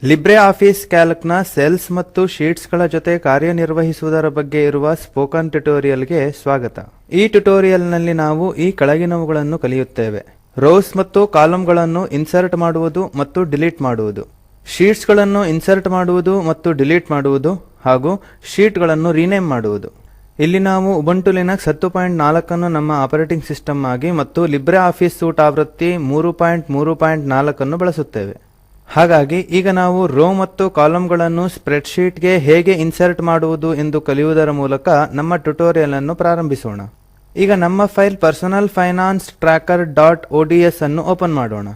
Libre office ಕ್ಯಾಲ್ಕ್ನ cells ಮತ್ತು ಶೀಟ್ಸ್ಗಳ ಜೊತೆ ಕಾರ್ಯನಿರ್ವಹಿಸುವುದರ ಬಗ್ಗೆ ಇರುವ ಸ್ಪೋಕನ್ ಟ್ಯುಟೋರಿಯಲ್ಗೆ ಸ್ವಾಗತ. ಈ ಟ್ಯುಟೋರಿಯಲ್ನಲ್ಲಿ ನಾವು ಈ ಕೆಳಗಿನವುಗಳನ್ನು ಕಲಿಯುತ್ತೇವೆ. ರೋಸ್ ಮತ್ತು ಕಾಲಂಗಳನ್ನು ಇನ್ಸರ್ಟ್ ಮಾಡುವುದು ಮತ್ತು ಡಿಲೀಟ್ ಮಾಡುವುದು, ಶೀಟ್ಸ್ಗಳನ್ನು ಇನ್ಸರ್ಟ್ ಮಾಡುವುದು ಮತ್ತು ಡಿಲೀಟ್ ಮಾಡುವುದು, ಹಾಗೂ ಶೀಟ್ಗಳನ್ನು ರೀನೇಮ್ ಮಾಡುವುದು. ಇಲ್ಲಿ ನಾವು ಉಬುಂಟು ಲಿನಕ್ಸ್ 10.4 ಅನ್ನು ನಮ್ಮ ಆಪರೇಟಿಂಗ್ ಸಿಸ್ಟಮ್ ಆಗಿ ಮತ್ತು ಲಿಬ್ರೆ ಆಫೀಸ್ ಸೂಟ್ ಆವೃತ್ತಿ 3.3.4 ಅನ್ನು ಬಳಸುತ್ತೇವೆ. ಹಾಗಾಗಿ ಈಗ ನಾವು ರೋ ಮತ್ತು ಕಾಲಂಗಳನ್ನು ಸ್ಪ್ರೆಡ್ಶೀಟ್ಗೆ ಹೇಗೆ ಇನ್ಸರ್ಟ್ ಮಾಡುವುದು ಎಂದು ಕಲಿಯುವುದರ ಮೂಲಕ ನಮ್ಮ ಟ್ಯುಟೋರಿಯಲ್ ಅನ್ನು ಪ್ರಾರಂಭಿಸೋಣ. ಈಗ ನಮ್ಮ ಫೈಲ್ ಪರ್ಸನಲ್ ಫೈನಾನ್ಸ್ tracker.ods ಅನ್ನು ಓಪನ್ ಮಾಡೋಣ.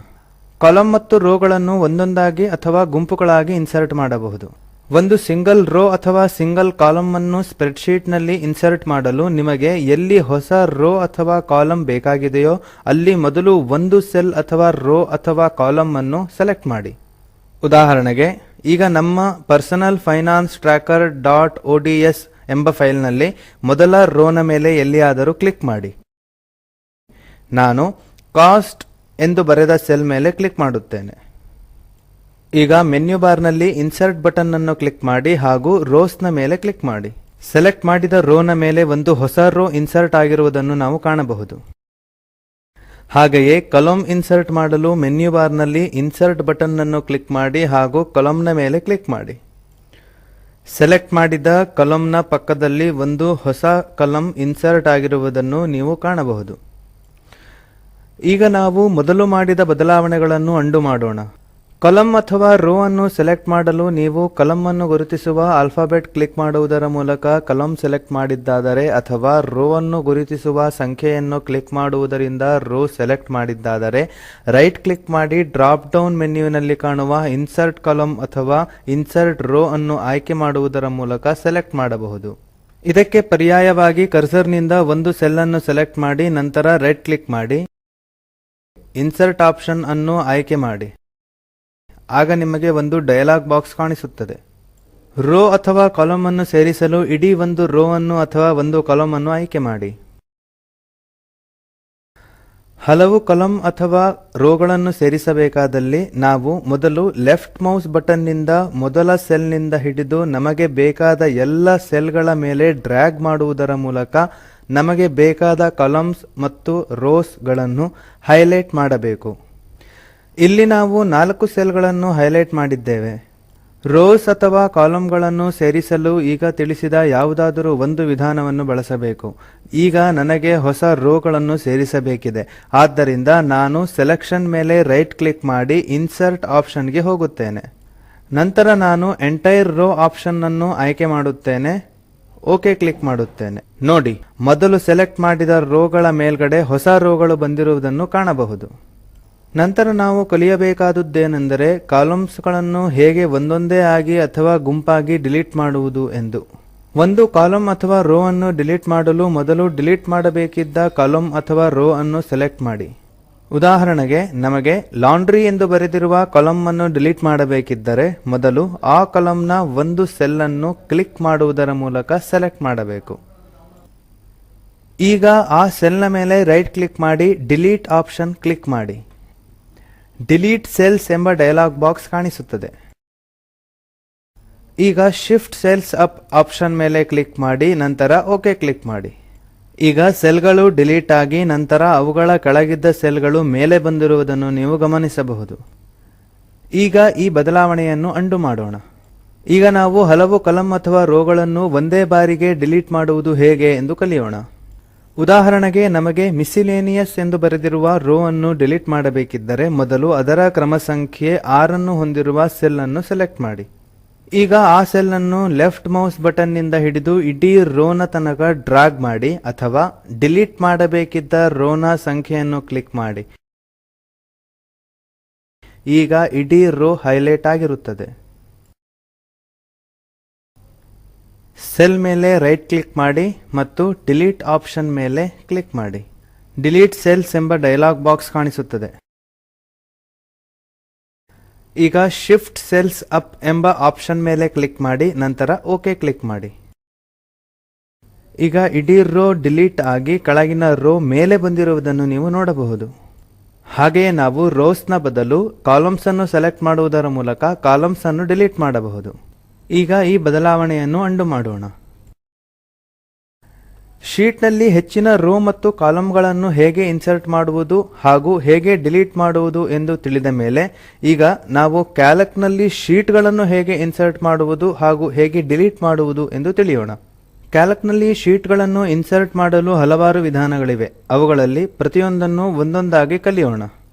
ಕಾಲಂ ಮತ್ತು ರೋಗಳನ್ನು ಒಂದೊಂದಾಗಿ ಅಥವಾ ಗುಂಪುಗಳಾಗಿ ಇನ್ಸರ್ಟ್ ಮಾಡಬಹುದು. ಒಂದು ಸಿಂಗಲ್ ರೋ ಅಥವಾ ಸಿಂಗಲ್ ಕಾಲಂ ಅನ್ನು ಸ್ಪ್ರೆಡ್ಶೀಟ್ ನಲ್ಲಿ ಇನ್ಸರ್ಟ್ ಮಾಡಲು ನಿಮಗೆ ಎಲ್ಲಿ ಹೊಸ ರೋ ಅಥವಾ ಕಾಲಂ ಬೇಕಾಗಿದೆಯೋ ಅಲ್ಲಿ ಮೊದಲು ಒಂದು ಸೆಲ್ ಅಥವಾ ರೋ ಅಥವಾ ಕಾಲಂ ಅನ್ನು ಸೆಲೆಕ್ಟ್ ಮಾಡಿ. ಉದಾಹರಣೆಗೆ ಈಗ ನಮ್ಮ ಪರ್ಸನಲ್ ಫೈನಾನ್ಸ್ tracker.ods ಎಂಬ ಫೈಲ್ ನಲ್ಲಿ ಮೊದಲ ರೋನ ಮೇಲೆ ಎಲ್ಲಿಯಾದರೂ ಕ್ಲಿಕ್ ಮಾಡಿ. ನಾನು ಕಾಸ್ಟ್ ಎಂದು ಬರೆದ ಸೆಲ್ ಮೇಲೆ ಕ್ಲಿಕ್ ಮಾಡುತ್ತೇನೆ. ಈಗ ಮೆನ್ಯು ಬಾರ್ ನಲ್ಲಿ ಇನ್ಸರ್ಟ್ ಬಟನ್ ಅನ್ನು ಕ್ಲಿಕ್ ಮಾಡಿ ಹಾಗೂ ರೋಸ್ ನ ಮೇಲೆ ಕ್ಲಿಕ್ ಮಾಡಿ. ಸೆಲೆಕ್ಟ್ ಮಾಡಿದ ರೋನ ಮೇಲೆ ಒಂದು ಹೊಸ ರೋ ಇನ್ಸರ್ಟ್ ಆಗಿರುವುದನ್ನು ನಾವು ಕಾಣಬಹುದು. ಹಾಗೆಯೇ ಕಾಲಂ ಇನ್ಸರ್ಟ್ ಮಾಡಲು ಮೆನ್ಯು ಬಾರ್ ನಲ್ಲಿ ಇನ್ಸರ್ಟ್ ಬಟನ್ ಅನ್ನು ಕ್ಲಿಕ್ ಮಾಡಿ ಹಾಗೂ ಕಾಲಂನ ಮೇಲೆ ಕ್ಲಿಕ್ ಮಾಡಿ. ಸೆಲೆಕ್ಟ್ ಮಾಡಿದ ಕಾಲಂನ ಪಕ್ಕದಲ್ಲಿ ಒಂದು ಹೊಸ ಕಾಲಂ ಇನ್ಸರ್ಟ್ ಆಗಿರುವುದನ್ನು ನೀವು ಕಾಣಬಹುದು. ಈಗ ನಾವು ಮೊದಲು ಮಾಡಿದ ಬದಲಾವಣೆಗಳನ್ನು ಅಂಡು ಮಾಡೋಣ. ಕಾಲಂ ಅಥವಾ ರೋ ಅನ್ನು ಸೆಲೆಕ್ಟ್ ಮಾಡಲು ನೀವು ಕಾಲಂ ಅನ್ನು ಗುರುತಿಸುವ ಆಲ್ಫಾಬೆಟ್ ಕ್ಲಿಕ್ ಮಾಡುವುದರ ಮೂಲಕ ಕಾಲಂ ಸೆಲೆಕ್ಟ್ ಮಾಡಿದ್ದಾದರೆ ಅಥವಾ ರೋ ಅನ್ನು ಗುರುತಿಸುವ ಸಂಖ್ಯೆಯನ್ನು ಕ್ಲಿಕ್ ಮಾಡುವುದರಿಂದ ರೋ ಸೆಲೆಕ್ಟ್ ಮಾಡಿದ್ದಾದರೆ ರೈಟ್ ಕ್ಲಿಕ್ ಮಾಡಿ ಡ್ರಾಪ್ ಡೌನ್ ಮೆನ್ಯುವಿನಲ್ಲಿ ಕಾಣುವ ಇನ್ಸರ್ಟ್ ಕಾಲಂ ಅಥವಾ ಇನ್ಸರ್ಟ್ ರೋ ಅನ್ನು ಆಯ್ಕೆ ಮಾಡುವುದರ ಮೂಲಕ ಸೆಲೆಕ್ಟ್ ಮಾಡಬಹುದು. ಇದಕ್ಕೆ ಪರ್ಯಾಯವಾಗಿ ಕರ್ಸರ್ನಿಂದ ಒಂದು ಸೆಲ್ ಅನ್ನು ಸೆಲೆಕ್ಟ್ ಮಾಡಿ ನಂತರ ರೈಟ್ ಕ್ಲಿಕ್ ಮಾಡಿ ಇನ್ಸರ್ಟ್ ಆಪ್ಷನ್ ಅನ್ನು ಆಯ್ಕೆ ಮಾಡಿ. ಆಗ ನಿಮಗೆ ಒಂದು ಡಯಲಾಗ್ ಬಾಕ್ಸ್ ಕಾಣಿಸುತ್ತದೆ. ರೋ ಅಥವಾ ಕಾಲಂ ಅನ್ನು ಸೇರಿಸಲು ಇಡೀ ಒಂದು ರೋ ಅನ್ನು ಅಥವಾ ಒಂದು ಕಾಲಂ ಅನ್ನು ಆಯ್ಕೆ ಮಾಡಿ. ಹಲವು ಕಾಲಂ ಅಥವಾ ರೋಗಳನ್ನು ಸೇರಿಸಬೇಕಾದಲ್ಲಿ ನಾವು ಮೊದಲು ಲೆಫ್ಟ್ ಮೌಸ್ ಬಟನ್ ನಿಂದ ಮೊದಲ ಸೆಲ್ ನಿಂದ ಹಿಡಿದು ನಮಗೆ ಬೇಕಾದ ಎಲ್ಲ ಸೆಲ್ ಗಳ ಮೇಲೆ ಡ್ರ್ಯಾಗ್ ಮಾಡುವುದರ ಮೂಲಕ ನಮಗೆ ಬೇಕಾದ ಕಾಲಮ್ಸ್ ಮತ್ತು ರೋಸ್ ಗಳನ್ನು ಹೈಲೈಟ್ ಮಾಡಬೇಕು. ಇಲ್ಲಿ ನಾವು 4 ಸೆಲ್ ಗಳನ್ನು ಹೈಲೈಟ್ ಮಾಡಿದ್ದೇವೆ. ರೋಸ್ ಅಥವಾ ಕಾಲಂಗಳನ್ನು ಸೇರಿಸಲು ಈಗ ತಿಳಿಸಿದ ಯಾವುದಾದರೂ ಒಂದು ವಿಧಾನವನ್ನು ಬಳಸಬೇಕು. ಈಗ ನನಗೆ ಹೊಸ ರೋಗಳನ್ನು ಸೇರಿಸಬೇಕಿದೆ. ಆದ್ದರಿಂದ ನಾನು ಸೆಲೆಕ್ಷನ್ ಮೇಲೆ ರೈಟ್ ಕ್ಲಿಕ್ ಮಾಡಿ ಇನ್ಸರ್ಟ್ ಆಪ್ಷನ್ ಗೆ ಹೋಗುತ್ತೇನೆ. ನಂತರ ನಾನು ಎಂಟೈರ್ ರೋ ಆಪ್ಷನ್ ಅನ್ನು ಆಯ್ಕೆ ಮಾಡುತ್ತೇನೆ. ಓಕೆ ಕ್ಲಿಕ್ ಮಾಡುತ್ತೇನೆ. ನೋಡಿ, ಮೊದಲು ಸೆಲೆಕ್ಟ್ ಮಾಡಿದ ರೋಗಳ ಮೇಲ್ಗಡೆ ಹೊಸ ರೋಗಳು ಬಂದಿರುವುದನ್ನು ಕಾಣಬಹುದು. ನಂತರ ನಾವು ಕಲಿಯಬೇಕಾದುದ್ದೇನೆಂದರೆ ಕಾಲಮ್ಸ್ಗಳನ್ನು ಹೇಗೆ ಒಂದೊಂದೇ ಆಗಿ ಅಥವಾ ಗುಂಪಾಗಿ ಡಿಲೀಟ್ ಮಾಡುವುದು ಎಂದು. ಒಂದು ಕಾಲಂ ಅಥವಾ ರೋ ಅನ್ನು ಡಿಲೀಟ್ ಮಾಡಲು ಮೊದಲು ಡಿಲೀಟ್ ಮಾಡಬೇಕಿದ್ದ ಕಾಲಂ ಅಥವಾ ರೋ ಅನ್ನು ಸೆಲೆಕ್ಟ್ ಮಾಡಿ. ಉದಾಹರಣೆಗೆ ನಮಗೆ ಲಾಂಡ್ರಿ ಎಂದು ಬರೆದಿರುವ ಕಾಲಂ ಅನ್ನು ಡಿಲೀಟ್ ಮಾಡಬೇಕಿದ್ದರೆ ಮೊದಲು ಆ ಕಾಲಂನ ಒಂದು ಸೆಲ್ ಅನ್ನು ಕ್ಲಿಕ್ ಮಾಡುವುದರ ಮೂಲಕ ಸೆಲೆಕ್ಟ್ ಮಾಡಬೇಕು. ಈಗ ಆ ಸೆಲ್ನ ಮೇಲೆ ರೈಟ್ ಕ್ಲಿಕ್ ಮಾಡಿ ಡಿಲೀಟ್ ಆಪ್ಷನ್ ಕ್ಲಿಕ್ ಮಾಡಿ. ಡಿಲೀಟ್ ಸೆಲ್ಸ್ ಎಂಬ ಡಯಲಾಗ್ ಬಾಕ್ಸ್ ಕಾಣಿಸುತ್ತದೆ. ಈಗ ಶಿಫ್ಟ್ ಸೆಲ್ಸ್ ಅಪ್ ಆಪ್ಷನ್ ಮೇಲೆ ಕ್ಲಿಕ್ ಮಾಡಿ ನಂತರ ಓಕೆ ಕ್ಲಿಕ್ ಮಾಡಿ. ಈಗ ಸೆಲ್ಗಳು ಡಿಲೀಟ್ ಆಗಿ ನಂತರ ಅವುಗಳ ಕೆಳಗಿದ್ದ ಸೆಲ್ಗಳು ಮೇಲೆ ಬಂದಿರುವುದನ್ನು ನೀವು ಗಮನಿಸಬಹುದು. ಈಗ ಈ ಬದಲಾವಣೆಯನ್ನು ಅಂಡು ಮಾಡೋಣ. ಈಗ ನಾವು ಹಲವು ಕಾಲಂ ಅಥವಾ ರೋಗಳನ್ನು ಒಂದೇ ಬಾರಿಗೆ ಡಿಲೀಟ್ ಮಾಡುವುದು ಹೇಗೆ ಎಂದು ಕಲಿಯೋಣ. ಉದಾಹರಣೆಗೆ ನಮಗೆ ಮಿಸ್ಸಿಲೇನಿಯಸ್ ಎಂದು ಬರೆದಿರುವ ರೋ ಅನ್ನು ಡಿಲೀಟ್ ಮಾಡಬೇಕಿದ್ದರೆ ಮೊದಲು ಅದರ ಕ್ರಮ ಸಂಖ್ಯೆ 6 ಅನ್ನು ಹೊಂದಿರುವ ಸೆಲ್ ಅನ್ನು ಸೆಲೆಕ್ಟ್ ಮಾಡಿ. ಈಗ ಆ ಸೆಲ್ ಅನ್ನು ಲೆಫ್ಟ್ ಮೌಸ್ ಬಟನ್ ನಿಂದ ಹಿಡಿದು ಇಡೀ ರೋನ ತನಕ ಡ್ರಾಗ್ ಮಾಡಿ ಅಥವಾ ಡಿಲೀಟ್ ಮಾಡಬೇಕಿದ್ದ ರೋನ ಸಂಖ್ಯೆಯನ್ನು ಕ್ಲಿಕ್ ಮಾಡಿ. ಈಗ ಇಡೀ ರೋ ಹೈಲೈಟ್ ಆಗಿರುತ್ತದೆ. ಸೆಲ್ ಮೇಲೆ ರೈಟ್ ಕ್ಲಿಕ್ ಮಾಡಿ ಮತ್ತು ಡಿಲೀಟ್ ಆಪ್ಷನ್ ಮೇಲೆ ಕ್ಲಿಕ್ ಮಾಡಿ. ಡಿಲೀಟ್ ಸೆಲ್ಸ್ ಎಂಬ ಡಯಲಾಗ್ ಬಾಕ್ಸ್ ಕಾಣಿಸುತ್ತದೆ. ಈಗ ಶಿಫ್ಟ್ ಸೆಲ್ಸ್ ಅಪ್ ಎಂಬ ಆಪ್ಷನ್ ಮೇಲೆ ಕ್ಲಿಕ್ ಮಾಡಿ ನಂತರ ಓಕೆ ಕ್ಲಿಕ್ ಮಾಡಿ. ಈಗ ಇಡೀ ರೋ ಡಿಲೀಟ್ ಆಗಿ ಕೆಳಗಿನ ರೋ ಮೇಲೆ ಬಂದಿರುವುದನ್ನು ನೀವು ನೋಡಬಹುದು. ಹಾಗೆಯೇ ನಾವು ರೋಸ್ ನ ಬದಲು ಕಾಲಮ್ಸ್ ಅನ್ನು ಸೆಲೆಕ್ಟ್ ಮಾಡುವುದರ ಮೂಲಕ ಕಾಲಮ್ಸ್ ಅನ್ನು ಡಿಲೀಟ್ ಮಾಡಬಹುದು. ಈಗ ಈ ಬದಲಾವಣೆಯನ್ನು ಅಂಡು ಮಾಡೋಣ. ಶೀಟ್ ನಲ್ಲಿ ಹೆಚ್ಚಿನ ರೋ ಮತ್ತು ಕಾಲಂಗಳನ್ನು ಹೇಗೆ ಇನ್ಸರ್ಟ್ ಮಾಡುವುದು ಹಾಗೂ ಹೇಗೆ ಡಿಲೀಟ್ ಮಾಡುವುದು ಎಂದು ತಿಳಿದ ಮೇಲೆ ಈಗ ನಾವು ಕ್ಯಾಲ್ಕ್ ನಲ್ಲಿ ಶೀಟ್ ಗಳನ್ನು ಹೇಗೆ ಇನ್ಸರ್ಟ್ ಮಾಡುವುದು ಹಾಗೂ ಹೇಗೆ ಡಿಲೀಟ್ ಮಾಡುವುದು ಎಂದು ತಿಳಿಯೋಣ. ಕ್ಯಾಲ್ಕ್ ನಲ್ಲಿ ಶೀಟ್ ಗಳನ್ನು ಇನ್ಸರ್ಟ್ ಮಾಡಲು ಹಲವಾರು ವಿಧಾನಗಳಿವೆ. ಅವುಗಳಲ್ಲಿ ಪ್ರತಿಯೊಂದನ್ನು ಒಂದೊಂದಾಗಿ ಕಲಿಯೋಣ.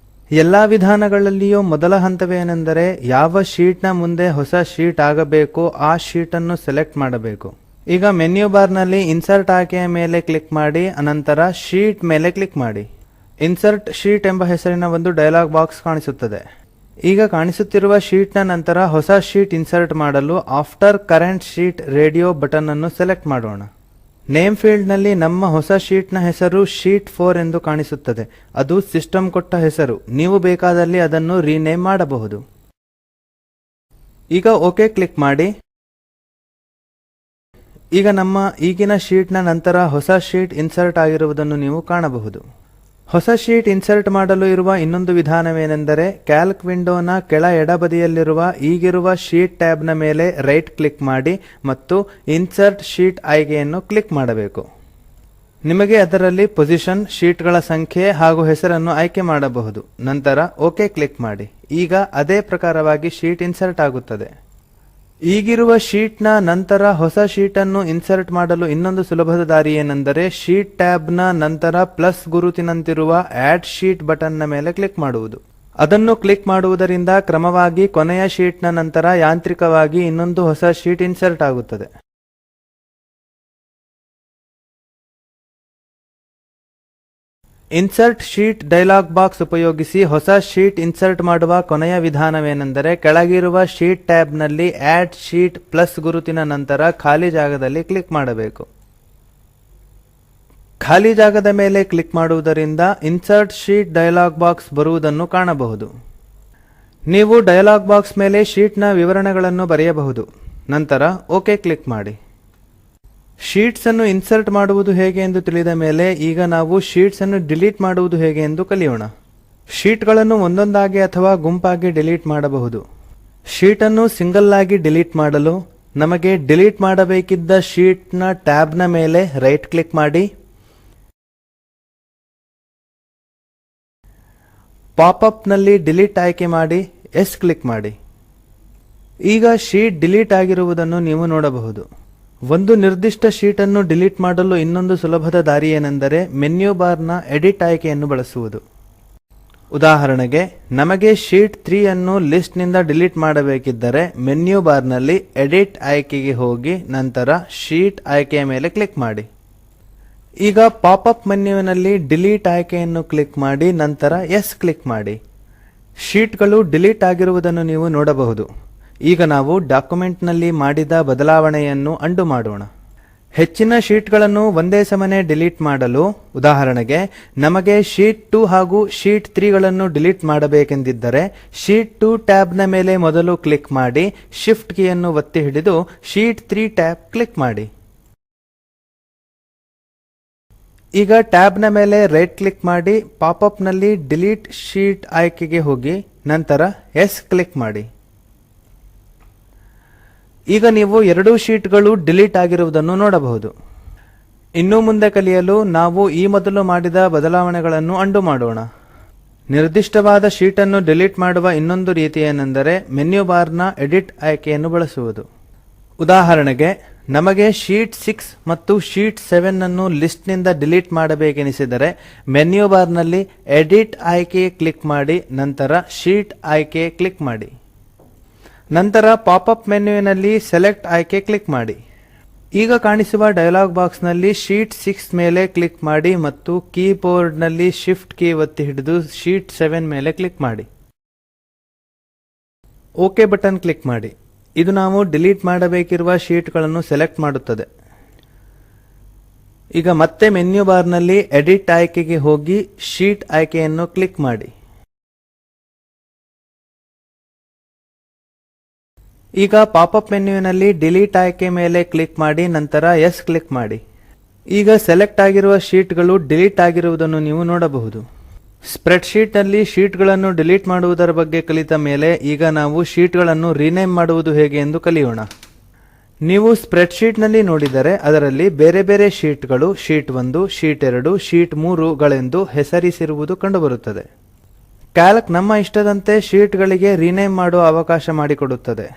ಎಲ್ಲಾ ವಿಧಾನಗಳಲ್ಲಿಯೂ ಮೊದಲ ಹಂತವೇನೆಂದರೆ ಯಾವ ಶೀಟ್ ನ ಮುಂದೆ ಹೊಸ ಶೀಟ್ ಆಗಬೇಕೋ ಆ ಶೀಟ್ ಅನ್ನು ಸೆಲೆಕ್ಟ್ ಮಾಡಬೇಕು. ಈಗ ಮೆನ್ಯು ಬಾರ್ ನಲ್ಲಿ ಇನ್ಸರ್ಟ್ ಆಯ್ಕೆಯ ಮೇಲೆ ಕ್ಲಿಕ್ ಮಾಡಿ ಅನಂತರ ಶೀಟ್ ಮೇಲೆ ಕ್ಲಿಕ್ ಮಾಡಿ. ಇನ್ಸರ್ಟ್ ಶೀಟ್ ಎಂಬ ಹೆಸರಿನ ಒಂದು ಡಯಲಾಗ್ ಬಾಕ್ಸ್ ಕಾಣಿಸುತ್ತದೆ. ಈಗ ಕಾಣಿಸುತ್ತಿರುವ ಶೀಟ್ ನ ನಂತರ ಹೊಸ ಶೀಟ್ ಇನ್ಸರ್ಟ್ ಮಾಡಲು after current sheet radio button ಅನ್ನು ಸೆಲೆಕ್ಟ್ ಮಾಡೋಣ. ನೇಮ್ ಫೀಲ್ಡ್ ನಲ್ಲಿ ನಮ್ಮ ಹೊಸ ಶೀಟ್ ನ ಹೆಸರು ಶೀಟ್ 4 ಎಂದು ಕಾಣಿಸುತ್ತದೆ. ಅದು ಸಿಸ್ಟಮ್ ಕೊಟ್ಟ ಹೆಸರು. ನೀವು ಬೇಕಾದಲ್ಲಿ ಅದನ್ನು ರೀನೇಮ್ ಮಾಡಬಹುದು. ಈಗ ಓಕೆ ಕ್ಲಿಕ್ ಮಾಡಿ. ಈಗ ನಮ್ಮ ಈಗಿನ ಶೀಟ್ ನ ನಂತರ ಹೊಸ ಶೀಟ್ ಇನ್ಸರ್ಟ್ ಆಗಿರುವುದನ್ನು ನೀವು ಕಾಣಬಹುದು. ಹೊಸ ಶೀಟ್ ಇನ್ಸರ್ಟ್ ಮಾಡಲು ಇರುವ ಇನ್ನೊಂದು ವಿಧಾನವೇನೆಂದರೆ ಕ್ಯಾಲ್ಕ್ ವಿಂಡೋನ ಕೆಳ ಎಡಬದಿಯಲ್ಲಿರುವ ಈಗಿರುವ ಶೀಟ್ ಟ್ಯಾಬ್ ನ ಮೇಲೆ ರೈಟ್ ಕ್ಲಿಕ್ ಮಾಡಿ ಮತ್ತು ಇನ್ಸರ್ಟ್ ಶೀಟ್ ಆಯ್ಕೆಯನ್ನು ಕ್ಲಿಕ್ ಮಾಡಬೇಕು. ನಿಮಗೆ ಅದರಲ್ಲಿ ಪೊಸಿಷನ್, ಶೀಟ್ ಗಳ ಸಂಖ್ಯೆ ಹಾಗೂ ಹೆಸರನ್ನು ಆಯ್ಕೆ ಮಾಡಬಹುದು. ನಂತರ ಓಕೆ ಕ್ಲಿಕ್ ಮಾಡಿ. ಈಗ ಅದೇ ಪ್ರಕಾರವಾಗಿ ಶೀಟ್ ಇನ್ಸರ್ಟ್ ಆಗುತ್ತದೆ. ಈಗಿರುವ ಶೀಟ್ ನ ನಂತರ ಹೊಸ ಶೀಟ್ ಅನ್ನು ಇನ್ಸರ್ಟ್ ಮಾಡಲು ಇನ್ನೊಂದು ಸುಲಭದ ದಾರಿ ಏನೆಂದರೆ ಶೀಟ್ ಟ್ಯಾಬ್ ನ ನಂತರ ಪ್ಲಸ್ ಗುರುತಿನಂತಿರುವ ಆಡ್ ಶೀಟ್ ಬಟನ್ ನ ಮೇಲೆ ಕ್ಲಿಕ್ ಮಾಡುವುದು. ಅದನ್ನು ಕ್ಲಿಕ್ ಮಾಡುವುದರಿಂದ ಕ್ರಮವಾಗಿ ಕೊನೆಯ ಶೀಟ್ ನ ನಂತರ ಯಾಂತ್ರಿಕವಾಗಿ ಇನ್ನೊಂದು ಹೊಸ ಶೀಟ್ ಇನ್ಸರ್ಟ್ ಆಗುತ್ತದೆ. ಇನ್ಸರ್ಟ್ ಶೀಟ್ ಡೈಲಾಗ್ ಬಾಕ್ಸ್ ಉಪಯೋಗಿಸಿ ಹೊಸ ಶೀಟ್ ಇನ್ಸರ್ಟ್ ಮಾಡುವ ಕೊನೆಯ ವಿಧಾನವೇನೆಂದರೆ ಕೆಳಗಿರುವ ಶೀಟ್ ಟ್ಯಾಬ್ ನಲ್ಲಿ ಆಡ್ ಶೀಟ್ ಪ್ಲಸ್ ಗುರುತಿನ ನಂತರ ಖಾಲಿ ಜಾಗದಲ್ಲಿ ಕ್ಲಿಕ್ ಮಾಡಬೇಕು. ಖಾಲಿ ಜಾಗದ ಮೇಲೆ ಕ್ಲಿಕ್ ಮಾಡುವುದರಿಂದ ಇನ್ಸರ್ಟ್ ಶೀಟ್ ಡೈಲಾಗ್ ಬಾಕ್ಸ್ ಬರುವುದನ್ನು ಕಾಣಬಹುದು. ನೀವು ಡೈಲಾಗ್ ಬಾಕ್ಸ್ ಮೇಲೆ ಶೀಟ್ ನ ವಿವರಣೆಗಳನ್ನು ಬರೆಯಬಹುದು. ನಂತರ ಓಕೆ ಕ್ಲಿಕ್ ಮಾಡಿ. ಶೀಟ್ಸ್ ಅನ್ನು ಇನ್ಸರ್ಟ್ ಮಾಡುವುದು ಹೇಗೆ ಎಂದು ತಿಳಿದ ಮೇಲೆ ಈಗ ನಾವು ಶೀಟ್ಸ್ ಅನ್ನು ಡಿಲೀಟ್ ಮಾಡುವುದು ಹೇಗೆ ಎಂದು ಕಲಿಯೋಣ. ಶೀಟ್ ಗಳನ್ನು ಒಂದೊಂದಾಗಿ ಅಥವಾ ಗುಂಪಾಗಿ ಡಿಲೀಟ್ ಮಾಡಬಹುದು. ಶೀಟ್ ಅನ್ನು ಸಿಂಗಲ್ ಆಗಿ ಡಿಲೀಟ್ ಮಾಡಲು ನಮಗೆ ಡಿಲೀಟ್ ಮಾಡಬೇಕಿದ್ದ ಶೀಟ್ ನ ಟ್ಯಾಬ್ ನ ಮೇಲೆ ರೈಟ್ ಕ್ಲಿಕ್ ಮಾಡಿ. ಪಾಪ್ಅಪ್ ನಲ್ಲಿ ಡಿಲೀಟ್ ಆಯ್ಕೆ ಮಾಡಿ ಎಸ್ ಕ್ಲಿಕ್ ಮಾಡಿ. ಈಗ ಶೀಟ್ ಡಿಲೀಟ್ ಆಗಿರುವುದನ್ನು ನೀವು ನೋಡಬಹುದು. ಒಂದು ನಿರ್ದಿಷ್ಟ ಶೀಟ್ ಅನ್ನು ಡಿಲೀಟ್ ಮಾಡಲು ಇನ್ನೊಂದು ಸುಲಭದ ದಾರಿ ಏನೆಂದರೆ ಮೆನ್ಯು ಬಾರ್ ನ ಎಡಿಟ್ ಆಯ್ಕೆಯನ್ನು ಬಳಸುವುದು. ಉದಾಹರಣೆಗೆ ನಮಗೆ ಶೀಟ್ 3 ಅನ್ನು ಲಿಸ್ಟ್ ನಿಂದ ಡಿಲೀಟ್ ಮಾಡಬೇಕಿದ್ದರೆ ಮೆನ್ಯು ಬಾರ್ ನಲ್ಲಿ ಎಡಿಟ್ ಆಯ್ಕೆಗೆ ಹೋಗಿ ನಂತರ ಶೀಟ್ ಆಯ್ಕೆಯ ಮೇಲೆ ಕ್ಲಿಕ್ ಮಾಡಿ. ಈಗ ಪಾಪ್ಅಪ್ ಮೆನ್ಯುವಿನಲ್ಲಿ ಡಿಲೀಟ್ ಆಯ್ಕೆಯನ್ನು ಕ್ಲಿಕ್ ಮಾಡಿ ನಂತರ ಎಸ್ ಕ್ಲಿಕ್ ಮಾಡಿ. ಶೀಟ್ಗಳು ಡಿಲೀಟ್ ಆಗಿರುವುದನ್ನು ನೀವು ನೋಡಬಹುದು. ಈಗ ನಾವು ಡಾಕ್ಯುಮೆಂಟ್ ನಲ್ಲಿ ಮಾಡಿದ ಬದಲಾವಣೆಯನ್ನು ಅಂಡು ಮಾಡೋಣ. ಹೆಚ್ಚಿನ ಶೀಟ್ಗಳನ್ನು ಒಂದೇ ಸಮನೆ ಡಿಲೀಟ್ ಮಾಡಲು ಉದಾಹರಣೆಗೆ ನಮಗೆ ಶೀಟ್ 2 ಹಾಗೂ ಶೀಟ್ 3 ಗಳನ್ನು ಡಿಲೀಟ್ ಮಾಡಬೇಕೆಂದಿದ್ದರೆ ಶೀಟ್ 2 ಟ್ಯಾಬ್ ನ ಮೇಲೆ ಮೊದಲು ಕ್ಲಿಕ್ ಮಾಡಿ ಶಿಫ್ಟ್ ಕೀಯನ್ನು ಒತ್ತಿ ಹಿಡಿದು ಶೀಟ್ 3 ಟ್ಯಾಬ್ ಕ್ಲಿಕ್ ಮಾಡಿ. ಈಗ ಟ್ಯಾಬ್ ನ ಮೇಲೆ ರೈಟ್ ಕ್ಲಿಕ್ ಮಾಡಿ ಪಾಪ್ಅಪ್ ನಲ್ಲಿ ಡಿಲೀಟ್ ಶೀಟ್ ಆಯ್ಕೆಗೆ ಹೋಗಿ ನಂತರ ಎಸ್ ಕ್ಲಿಕ್ ಮಾಡಿ. ಈಗ ನೀವು ಎರಡೂ ಶೀಟ್ಗಳು ಡಿಲೀಟ್ ಆಗಿರುವುದನ್ನು ನೋಡಬಹುದು. ಇನ್ನು ಮುಂದೆ ಕಲಿಯಲು ನಾವು ಈ ಮೊದಲು ಮಾಡಿದ ಬದಲಾವಣೆಗಳನ್ನು ಅಂಡು ಮಾಡೋಣ. ನಿರ್ದಿಷ್ಟವಾದ ಶೀಟ್ ಅನ್ನು ಡಿಲೀಟ್ ಮಾಡುವ ಇನ್ನೊಂದು ರೀತಿ ಏನೆಂದರೆ ಮೆನ್ಯು ಬಾರ್ ನ ಎಡಿಟ್ ಆಯ್ಕೆಯನ್ನು ಬಳಸುವುದು. ಉದಾಹರಣೆಗೆ ನಮಗೆ ಶೀಟ್ 6 ಮತ್ತು ಶೀಟ್ 7 ಅನ್ನು ಲಿಸ್ಟ್ ನಿಂದ ಡಿಲೀಟ್ ಮಾಡಬೇಕೆನಿಸಿದರೆ ಮೆನ್ಯು ಬಾರ್ ನಲ್ಲಿ ಎಡಿಟ್ ಆಯ್ಕೆ ಕ್ಲಿಕ್ ಮಾಡಿ ನಂತರ ಶೀಟ್ ಆಯ್ಕೆ ಕ್ಲಿಕ್ ಮಾಡಿ. ನಂತರ ಪಾಪ್ಅಪ್ ಮೆನ್ಯುವಿನಲ್ಲಿ ಸೆಲೆಕ್ಟ್ ಆಯ್ಕೆ ಕ್ಲಿಕ್ ಮಾಡಿ. ಈಗ ಕಾಣಿಸುವ ಡಯಲಾಗ್ ಬಾಕ್ಸ್ ನಲ್ಲಿ ಶೀಟ್ 6 ಮೇಲೆ ಕ್ಲಿಕ್ ಮಾಡಿ ಮತ್ತು ಕೀಬೋರ್ಡ್ ನಲ್ಲಿ ಶಿಫ್ಟ್ ಕೀ ಒತ್ತಿ ಹಿಡಿದು ಶೀಟ್ 7 ಮೇಲೆ ಕ್ಲಿಕ್ ಮಾಡಿ. ಓಕೆ ಬಟನ್ ಕ್ಲಿಕ್ ಮಾಡಿ. ಇದು ನಾವು ಡಿಲೀಟ್ ಮಾಡಬೇಕಿರುವ ಶೀಟ್ ಗಳನ್ನು ಸೆಲೆಕ್ಟ್ ಮಾಡುತ್ತದೆ. ಈಗ ಮತ್ತೆ ಮೆನ್ಯು ಬಾರ್ ನಲ್ಲಿ ಎಡಿಟ್ ಆಯ್ಕೆಗೆ ಹೋಗಿ ಶೀಟ್ ಆಯ್ಕೆಯನ್ನು ಕ್ಲಿಕ್ ಮಾಡಿ. ಈಗ ಪಾಪ್ಅಪ್ ಮೆನ್ಯುವಿನಲ್ಲಿ ಡಿಲೀಟ್ ಆಯ್ಕೆ ಮೇಲೆ ಕ್ಲಿಕ್ ಮಾಡಿ ನಂತರ ಎಸ್ ಕ್ಲಿಕ್ ಮಾಡಿ. ಈಗ ಸೆಲೆಕ್ಟ್ ಆಗಿರುವ ಶೀಟ್ಗಳು ಡಿಲೀಟ್ ಆಗಿರುವುದನ್ನು ನೀವು ನೋಡಬಹುದು. ಸ್ಪ್ರೆಡ್ಶೀಟ್ನಲ್ಲಿ ಶೀಟ್ಗಳನ್ನು ಡಿಲೀಟ್ ಮಾಡುವುದರ ಬಗ್ಗೆ ಕಲಿತ ಮೇಲೆ ಈಗ ನಾವು ಶೀಟ್ಗಳನ್ನು ರೀನೇಮ್ ಮಾಡುವುದು ಹೇಗೆ ಎಂದು ಕಲಿಯೋಣ. ನೀವು ಸ್ಪ್ರೆಡ್ಶೀಟ್ನಲ್ಲಿ ನೋಡಿದರೆ ಅದರಲ್ಲಿ ಬೇರೆ ಬೇರೆ ಶೀಟ್ಗಳು ಶೀಟ್ 1, ಶೀಟ್ 2, ಶೀಟ್ 3 ಗಳೆಂದು ಹೆಸರಿಸಿರುವುದು ಕಂಡುಬರುತ್ತದೆ. ಕ್ಯಾಲ್ಕ್ ನಮ್ಮ ಇಷ್ಟದಂತೆ ಶೀಟ್ಗಳಿಗೆ ರೀನೇಮ್ ಮಾಡುವ ಅವಕಾಶ ಮಾಡಿಕೊಡುತ್ತದೆ.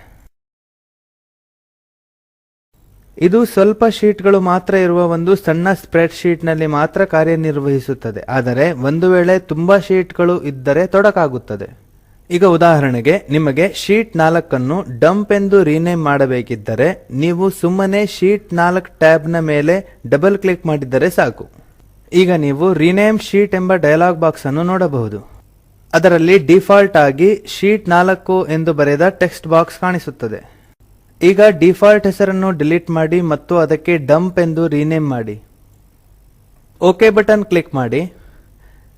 ಇದು ಸ್ವಲ್ಪ ಶೀಟ್ಗಳು ಮಾತ್ರ ಇರುವ ಒಂದು ಸಣ್ಣ ಸ್ಪ್ರೆಡ್ ಶೀಟ್ನಲ್ಲಿ ಮಾತ್ರ ಕಾರ್ಯನಿರ್ವಹಿಸುತ್ತದೆ. ಆದರೆ ಒಂದು ವೇಳೆ ತುಂಬಾ ಶೀಟ್ಗಳು ಇದ್ದರೆ ತೊಡಕಾಗುತ್ತದೆ. ಈಗ ಉದಾಹರಣೆಗೆ ನಿಮಗೆ ಶೀಟ್ 4 ಅನ್ನು ಡಂಪ್ ಎಂದು ರೀನೇಮ್ ಮಾಡಬೇಕಿದ್ದರೆ ನೀವು ಸುಮ್ಮನೆ ಶೀಟ್ 4 ಟ್ಯಾಬ್ನ ಮೇಲೆ ಡಬಲ್ ಕ್ಲಿಕ್ ಮಾಡಿದರೆ ಸಾಕು. ಈಗ ನೀವು ರೀನೇಮ್ ಶೀಟ್ ಎಂಬ ಡಯಲಾಗ್ ಬಾಕ್ಸ್ ಅನ್ನು ನೋಡಬಹುದು. ಅದರಲ್ಲಿ ಡಿಫಾಲ್ಟ್ ಆಗಿ ಶೀಟ್ 4 ಎಂದು ಬರೆದ ಟೆಕ್ಸ್ಟ್ ಬಾಕ್ಸ್ ಕಾಣಿಸುತ್ತದೆ. ಈಗ ಡಿಫಾಲ್ಟ್ ಹೆಸರನ್ನು ಡಿಲೀಟ್ ಮಾಡಿ ಮತ್ತು ಅದಕ್ಕೆ ಡಂಪ್ ಎಂದು ರೀನೇಮ್ ಮಾಡಿ. ಓಕೆ ಬಟನ್ ಕ್ಲಿಕ್ ಮಾಡಿ.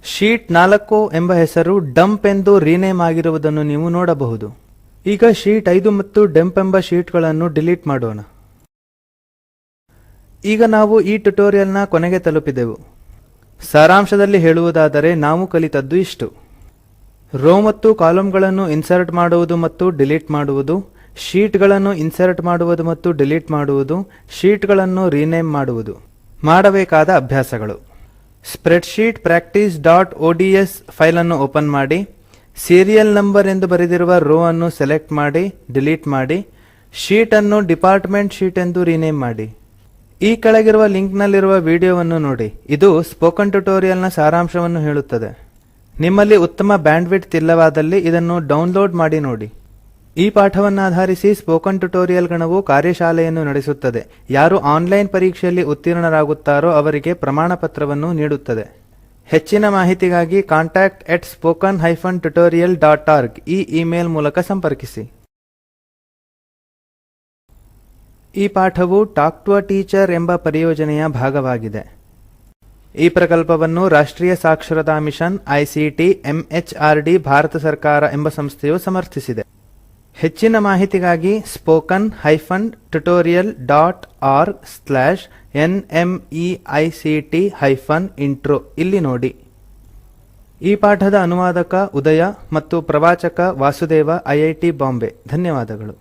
ಶೀಟ್ 4 ಎಂಬ ಹೆಸರು ಡಂಪ್ ಎಂದು ರೀನೇಮ್ ಆಗಿರುವುದನ್ನು ನೀವು ನೋಡಬಹುದು. ಈಗ ಶೀಟ್ 5 ಮತ್ತು ಡಂಪ್ ಎಂಬ ಶೀಟ್ಗಳನ್ನು ಡಿಲೀಟ್ ಮಾಡೋಣ. ಈಗ ನಾವು ಈ ಟ್ಯುಟೋರಿಯಲ್ನ ಕೊನೆಗೆ ತಲುಪಿದೆವು. ಸಾರಾಂಶದಲ್ಲಿ ಹೇಳುವುದಾದರೆ ನಾವು ಕಲಿತದ್ದು ಇಷ್ಟು: ರೋ ಮತ್ತು ಕಾಲಂಗಳನ್ನು ಇನ್ಸರ್ಟ್ ಮಾಡುವುದು ಮತ್ತು ಡಿಲೀಟ್ ಮಾಡುವುದು, ಶೀಟ್ಗಳನ್ನು ಇನ್ಸರ್ಟ್ ಮಾಡುವುದು ಮತ್ತು ಡಿಲೀಟ್ ಮಾಡುವುದು, ಶೀಟ್ಗಳನ್ನು ರೀನೇಮ್ ಮಾಡುವುದು. ಮಾಡಬೇಕಾದ ಅಭ್ಯಾಸಗಳು: ಸ್ಪ್ರೆಡ್ಶೀಟ್ practice.ods ಫೈಲ್ ಅನ್ನು ಓಪನ್ ಮಾಡಿ. ಸೀರಿಯಲ್ ನಂಬರ್ ಎಂದು ಬರೆದಿರುವ ರೋ ಅನ್ನು ಸೆಲೆಕ್ಟ್ ಮಾಡಿ, ಡಿಲೀಟ್ ಮಾಡಿ. ಶೀಟ್ ಅನ್ನು ಡಿಪಾರ್ಟ್ಮೆಂಟ್ ಶೀಟ್ ಎಂದು ರೀನೇಮ್ ಮಾಡಿ. ಈ ಕೆಳಗಿರುವ ಲಿಂಕ್ ನಲ್ಲಿರುವ ವಿಡಿಯೋವನ್ನು ನೋಡಿ. ಇದು ಸ್ಪೋಕನ್ ಟ್ಯುಟೋರಿಯಲ್ ನ ಸಾರಾಂಶವನ್ನು ಹೇಳುತ್ತದೆ. ನಿಮ್ಮಲ್ಲಿ ಉತ್ತಮ ಬ್ಯಾಂಡ್ವಿಡ್ತ್ ಇಲ್ಲವಾದಲ್ಲಿ ಇದನ್ನು ಡೌನ್ಲೋಡ್ ಮಾಡಿ ನೋಡಿ. ಈ ಪಾಠವನ್ನಾಧಾರಿಸಿ ಸ್ಪೋಕನ್ ಟ್ಯುಟೋರಿಯಲ್ ಗಣವು ಕಾರ್ಯಶಾಲೆಯನ್ನು ನಡೆಸುತ್ತದೆ. ಯಾರು ಆನ್ಲೈನ್ ಪರೀಕ್ಷೆಯಲ್ಲಿ ಉತ್ತೀರ್ಣರಾಗುತ್ತಾರೋ ಅವರಿಗೆ ಪ್ರಮಾಣ ಪತ್ರವನ್ನು ನೀಡುತ್ತದೆ. ಹೆಚ್ಚಿನ ಮಾಹಿತಿಗಾಗಿ contact@spoken-tutorial.org ಈ ಇಮೇಲ್ ಮೂಲಕ ಸಂಪರ್ಕಿಸಿ. ಈ ಪಾಠವು ಟಾಕ್ ಟು ಅ ಟೀಚರ್ ಎಂಬ ಪರಿಯೋಜನೆಯ ಭಾಗವಾಗಿದೆ. ಈ ಪ್ರಕಲ್ಪವನ್ನು ರಾಷ್ಟ್ರೀಯ ಸಾಕ್ಷರತಾ ಮಿಷನ್ ಐಸಿಟಿ ಎಂಎಚಆರ್ಡಿ ಭಾರತ ಸರ್ಕಾರ ಎಂಬ ಸಂಸ್ಥೆಯು ಸಮರ್ಥಿಸಿದೆ. ಹೆಚ್ಚಿನ ಮಾಹಿತಿಗಾಗಿ spoken-tutorial.org/nmeict-intro ಇಲ್ಲಿ ನೋಡಿ. ಈ ಪಾಠದ ಅನುವಾದಕ ಉದಯ ಮತ್ತು ಪ್ರವಾಚಕ ವಾಸುದೇವ, ಐಐಟಿ ಬಾಂಬೆ. ಧನ್ಯವಾದಗಳು.